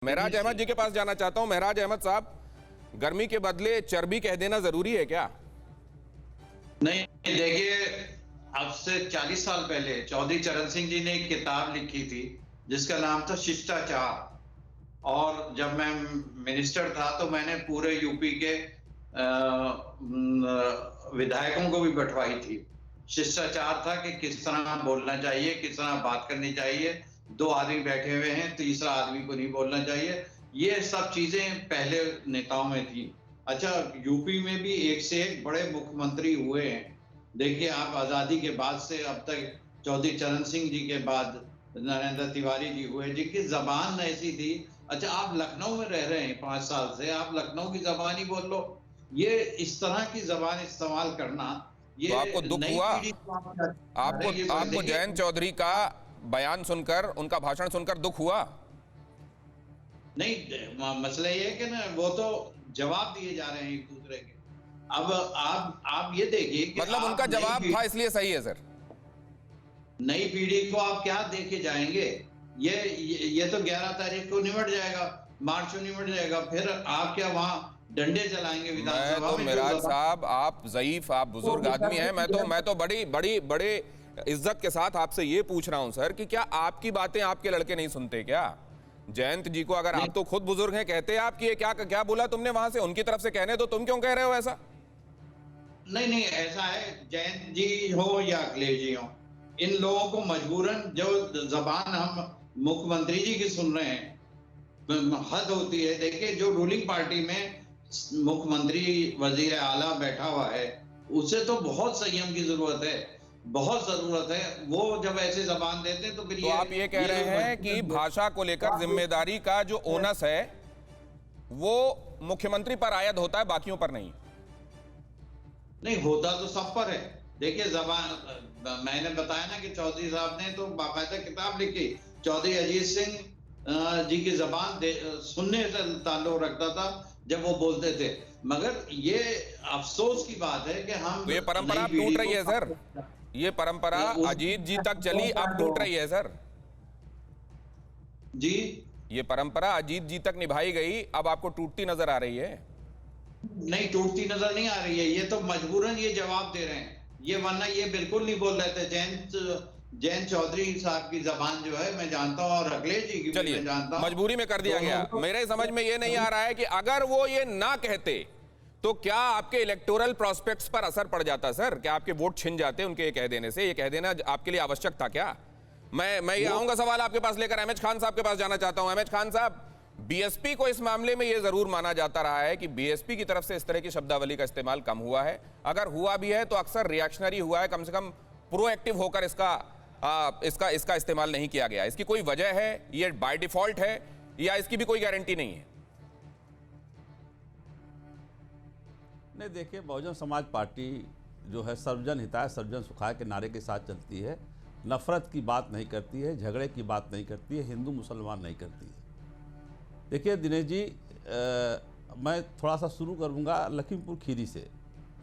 महराज अहमद जी के पास जाना चाहता हूं। महराज अहमद साहब, गर्मी के बदले चर्बी कह देना जरूरी है क्या? नहीं, देखिए, अब से 40 साल पहले चौधरी चरण सिंह जी ने एक किताब लिखी थी जिसका नाम था शिष्टाचार। और जब मैं मिनिस्टर था तो मैंने पूरे यूपी के विधायकों को भी बैठवाई थी। शिष्टाचार था कि किस तरह बोलना चाहिए, किस तरह बात करनी चाहिए, दो आदमी बैठे हुए हैं, तीसरा आदमी को नहीं बोलना चाहिए। ये सब चीजें पहले नेताओं में थी। अच्छा, यूपी में भी एक से एक बड़े मुख्यमंत्री हुए हैं। देखिए, आप आजादी के बाद से अब तक चौधरी चरण सिंह जी के बाद नरेंद्र तिवारी जी हुए, जिनकी जबान ऐसी थी। अच्छा, आप लखनऊ में रह रहे हैं 5 साल से, आप लखनऊ की जबान ही बोल लो। ये इस तरह की जबान इस्तेमाल करना, तो ये आपको दुख नई हुआ? पीढ़ी को आपको जयंत चौधरी का बयान सुनकर, उनका भाषण सुनकर दुख हुआ? नहीं, मसला ये है कि ना, वो तो जवाब दिए जा रहे हैं एक दूसरे के। अब आप ये देखिए कि मतलब उनका जवाब था इसलिए सही है सर? नई पीढ़ी को आप क्या देके जाएंगे? ये तो 11 तारीख को निमट जाएगा, मार्च को निमट जाएगा। फिर आप क्या वहां डंडे चलाएंगे विधानसभा में? महराज साहब, आप ज़ईफ, आप बुजुर्ग आदमी हैं। मैं तो बड़ी इज्जत के साथ आपसे ये पूछ रहा हूं सर कि क्या आपकी बातें आपके लड़के नहीं सुनते क्या? जयंत जी को अगर आप तो खुद बुजुर्ग हैं, कहते आप कि ये क्या बोला तुमने वहां से, उनकी तरफ से कहने दो, तुम क्यों कह रहे हो ऐसा? नहीं, ऐसा है, जयंत जी हो या अखिलेश जी हो, इन लोगों को मजबूरन जो जबान हम मुख्यमंत्री जी की सुन रहे हैं, हद होती है। देखिए, जो रूलिंग पार्टी में मुख्यमंत्री वजीर आला बैठा हुआ है, उसे तो बहुत संयम की जरूरत है, बहुत जरूरत है। वो जब ऐसे जबान देते हैं तो फिर तो आप ये कह रहे हैं कि भाषा को लेकर जिम्मेदारी का जो ओनस है वो मुख्यमंत्री पर आयद होता है, बाकियों पर नहीं? नहीं, होता तो सब पर है। देखिए, जबान मैंने बताया ना कि चौधरी साहब ने तो बाकायदा किताब लिखी। चौधरी अजीत सिंह जी की जबान सुनने से ताल्लुक रखता था जब वो बोलते थे। मगर ये अफसोस की बात है कि हम तो ये परंपरा टूट रही है सर। ये परंपरा अजीत जी तक चली, अब टूट रही है सर जी। ये परंपरा अजीत जी तक निभाई गई, अब आपको टूटती नजर आ रही है? नहीं, टूटती नजर नहीं आ रही है। ये तो मजबूरन ये जवाब दे रहे हैं, ये वरना ये बिल्कुल नहीं बोल रहे थे। जयंत चौधरी साहब की जबान जो है मैं जानता हूं, और अखिलेश जी की भी मैं जानता हूं। मजबूरी में कर दिया गया। मेरे समझ में ये नहीं आ रहा है कि अगर वो ये ना कहते तो क्या आपके इलेक्टोरल प्रोस्पेक्ट्स पर असर पड़ जाता सर? क्या आपके वोट छिन जाते उनके ये कह देने से? ये कह देना आपके लिए आवश्यक था क्या? मैं ये आऊंगा सवाल आपके पास लेकर, अहमद खान साहब के पास जाना चाहता हूं। अहमद खान साहब, बीएसपी को इस मामले में यह जरूर माना जाता रहा है कि बीएसपी की तरफ से इस तरह की शब्दावली का इस्तेमाल कम हुआ है। अगर हुआ भी है तो अक्सर रिएक्शनरी हुआ है, कम से कम प्रोएक्टिव होकर इसका इस्तेमाल नहीं किया गया। इसकी कोई वजह है, ये बाय डिफॉल्ट है, या इसकी भी कोई गारंटी नहीं है? नहीं, देखिए, बहुजन समाज पार्टी जो है सर्वजन हिताय सर्वजन सुखाय के नारे के साथ चलती है। नफरत की बात नहीं करती है, झगड़े की बात नहीं करती है, हिंदू मुसलमान नहीं करती है। देखिए दिनेश जी, मैं थोड़ा सा शुरू करूंगा लखीमपुर खीरी से।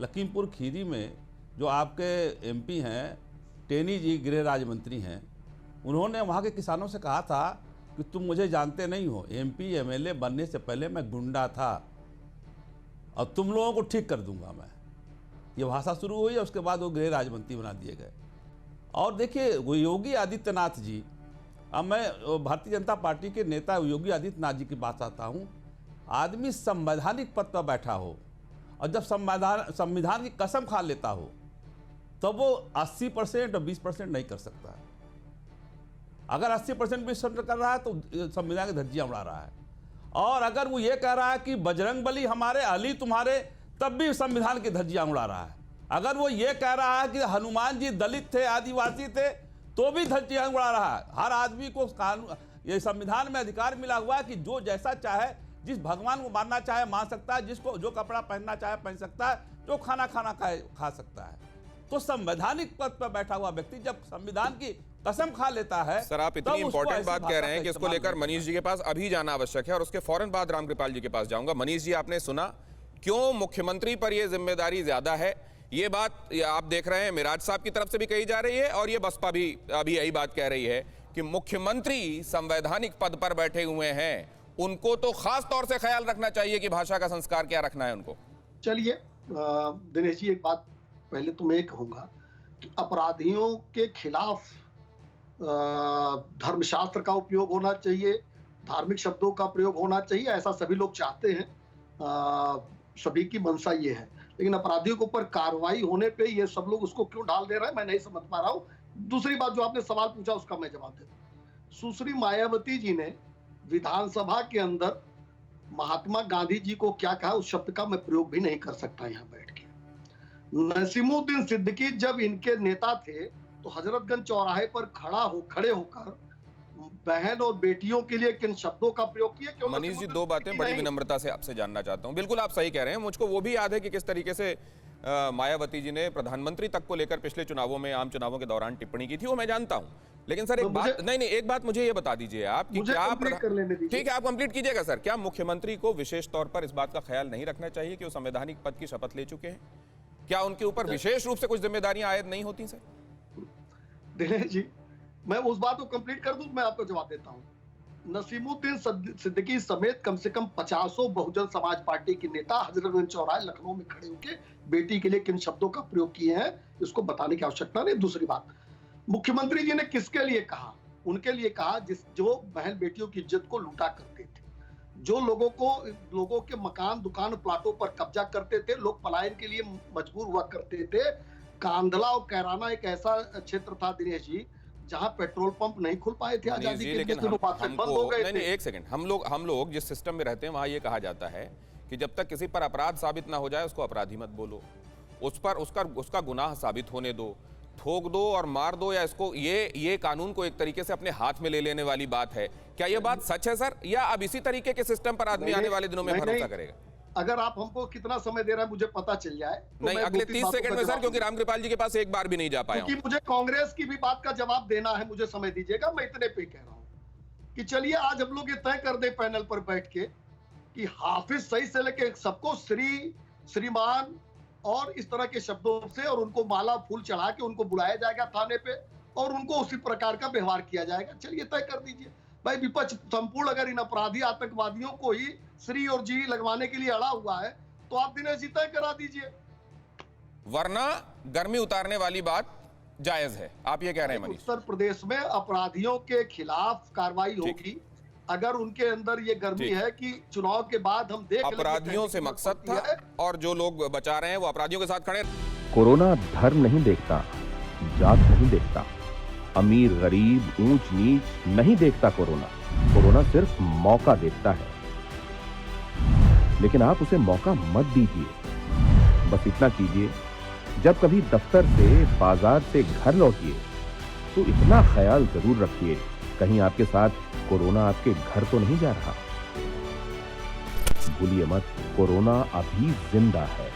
लखीमपुर खीरी में जो आपके एमपी हैं, टेनी जी गृह राज्य मंत्री हैं, उन्होंने वहाँ के किसानों से कहा था कि तुम मुझे जानते नहीं हो, एमपी एमएलए बनने से पहले मैं गुंडा था और तुम लोगों को ठीक कर दूंगा मैं। ये भाषा शुरू हुई और उसके बाद वो गृह राज्य मंत्री बना दिए गए। और देखिए, वो योगी आदित्यनाथ जी, अब मैं भारतीय जनता पार्टी के नेता योगी आदित्यनाथ जी की बात आता हूँ। आदमी संवैधानिक पद पर बैठा हो और जब संविधान की कसम खा लेता हो तो वो 80% और 20% नहीं कर सकता है। अगर 80% 20% कर रहा है तो संविधान की धज्जियां उड़ा रहा है। और अगर वो ये कह रहा है कि बजरंग बली हमारे, अली तुम्हारे, तब भी संविधान की धज्जियां उड़ा रहा है। अगर वो ये कह रहा है कि हनुमान जी दलित थे, आदिवासी थे, तो भी धज्जियां उड़ा रहा है। हर आदमी को कानून, ये संविधान में अधिकार मिला हुआ है कि जो जैसा चाहे, जिस भगवान को मानना चाहे मान सकता है, जिसको जो कपड़ा पहनना चाहे पहन सकता है, जो खाना खा सकता है। तो संवैधानिक पद पर बैठा हुआ व्यक्ति जब संविधान की कसम खा लेता है। सर, आप इतनी इंपॉर्टेंट बात कह रहे हैं कि इसको लेकर मनीष जी के पास अभी जाना आवश्यक है, और उसके फौरन बाद रामकृपाल जी के पास जाऊंगा। मनीष जी, आपने सुना क्यों मुख्यमंत्री पर यह जिम्मेदारी ज्यादा है? ये बात आप देख रहे हैं महराज साहब की तरफ से भी कही जा रही है, और ये बसपा भी अभी यही बात कह रही है कि मुख्यमंत्री संवैधानिक पद पर बैठे हुए हैं, उनको तो खास तौर से ख्याल रखना चाहिए कि भाषा का संस्कार क्या रखना है उनको। चलिए दिनेश जी, एक बात पहले तो मैं कहूंगा कि अपराधियों के खिलाफ धर्मशास्त्र का उपयोग होना चाहिए, धार्मिक शब्दों का प्रयोग होना चाहिए, ऐसा सभी लोग चाहते हैं, सभी की मंशा ये है। लेकिन अपराधियों के ऊपर कार्रवाई होने पे ये सब लोग उसको क्यों ढाल दे रहे हैं, मैं नहीं समझ पा रहा हूँ। दूसरी बात, जो आपने सवाल पूछा उसका मैं जवाब देता हूँ। सुश्री मायावती जी ने विधानसभा के अंदर महात्मा गांधी जी को क्या कहा, उस शब्द का मैं प्रयोग भी नहीं कर सकता यहाँ बैठ के। नसीमुद्दीन सिद्दीकी जब इनके नेता थे तो हजरतगंज चौराहे पर खड़े होकर बहन और बेटियों के लिए किन शब्दों का प्रयोग किया। क्यों मनीष जी, दो बातें बड़ी विनम्रता से आपसे जानना चाहता हूं। बिल्कुल आप सही कह रहे हैं, मुझको वो भी याद है कि किस तरीके से मायावती जी ने प्रधानमंत्री तक को लेकर पिछले चुनावों में, आम चुनावों के दौरान टिप्पणी की थी, वो मैं जानता हूं। लेकिन सर एक बात, नहीं एक बात मुझे ये बता दीजिए आप कि क्या, ठीक है आप कंप्लीट कीजिएगा सर, क्या मुख्यमंत्री को विशेष तौर पर इस बात का ख्याल नहीं रखना चाहिए कि वो संवैधानिक पद की शपथ ले चुके हैं? क्या उनके ऊपर विशेष रूप से कुछ जिम्मेदारियां आयद नहीं होती सर? दिनेश जी, मैं उस बात को कंप्लीट कर दूं, मैं आपको जवाब देता हूं। नसीमुद्दीन सिद्दीकी समेत कम से कम 50 बहुजन समाज पार्टी के नेता हजरतगंज चौराहे लखनऊ में खड़े होकर बेटी के लिए किन शब्दों का प्रयोग किए हैं, इसको बताने की आवश्यकता नहीं। दूसरी बात, मुख्यमंत्री जी ने किसके लिए कहा? उनके लिए कहा जो बहन बेटियों की इज्जत को लूटा करते थे, जो लोगों के मकान, दुकान, प्लाटों पर कब्जा करते थे, लोग पलायन के लिए मजबूर हुआ करते थे। कांधला और कैराना एक ऐसा क्षेत्र था दिनेश जी जहां पेट्रोल पंप नहीं खुल पाए थे आजादी के, लेकिन बंद हो गए थे। नहीं, एक सेकंड, हम लोग जिस सिस्टम में रहते हैं वहां ये कहा जाता है कि जब तक किसी पर अपराध साबित ना हो जाए उसको अपराधी मत बोलो, उस पर उसका गुनाह साबित होने दो, ठोक दो और मार दो, या इसको ये कानून को एक तरीके से अपने हाथ में ले लेने वाली बात है। क्या ये बात सच है सर, या अब इसी तरीके के सिस्टम पर आदमी आने वाले दिनों में भरोसा करेगा? अगर आप हमको कितना समय दे रहे हैं मुझे पता चल जाए तो नहीं, अगले 30 सेकंड में सर, क्योंकि रामकृपाल जी के पास एक बार भी नहीं जा पाया क्योंकि मुझे कांग्रेस की भी बात का जवाब देना है, मुझे समय दीजिएगा। मैं इतने पे कह रहा हूं कि चलिए आज हम लोग ये तय कर दे पैनल पर बैठ के कि हाफिज सईद से लेके सबको श्रीमान और इस तरह के शब्दों से, और उनको माला फूल चढ़ा के उनको बुलाया जाएगा थाने पे और उनको उसी प्रकार का व्यवहार किया जाएगा। चलिए तय कर दीजिए भाई। विपक्ष संपूर्ण अगर इन अपराधी आतंकवादियों को ही श्री और जी लगवाने के लिए अड़ा हुआ है तो आप दिनेश जी तय करा दीजिए, वरना गर्मी उतारने वाली बात जायज है, आप ये कह रहे हैं मनीष? उत्तर प्रदेश में अपराधियों के खिलाफ कार्रवाई होगी अगर उनके अंदर ये गर्मी है कि चुनाव के बाद हम देख अपराधियों से मकसद था और जो लोग बचा रहे हैं वो अपराधियों के साथ खड़े। कोरोना धर्म नहीं देखता, जात नहीं देखता, अमीर गरीब ऊंच नीच नहीं देखता। कोरोना सिर्फ मौका देखता है, लेकिन आप उसे मौका मत दीजिए। बस इतना कीजिए, जब कभी दफ्तर से, बाजार से घर लौटिए तो इतना ख्याल जरूर रखिए कहीं आपके साथ कोरोना आपके घर तो नहीं जा रहा। भूलिए मत, कोरोना अभी जिंदा है।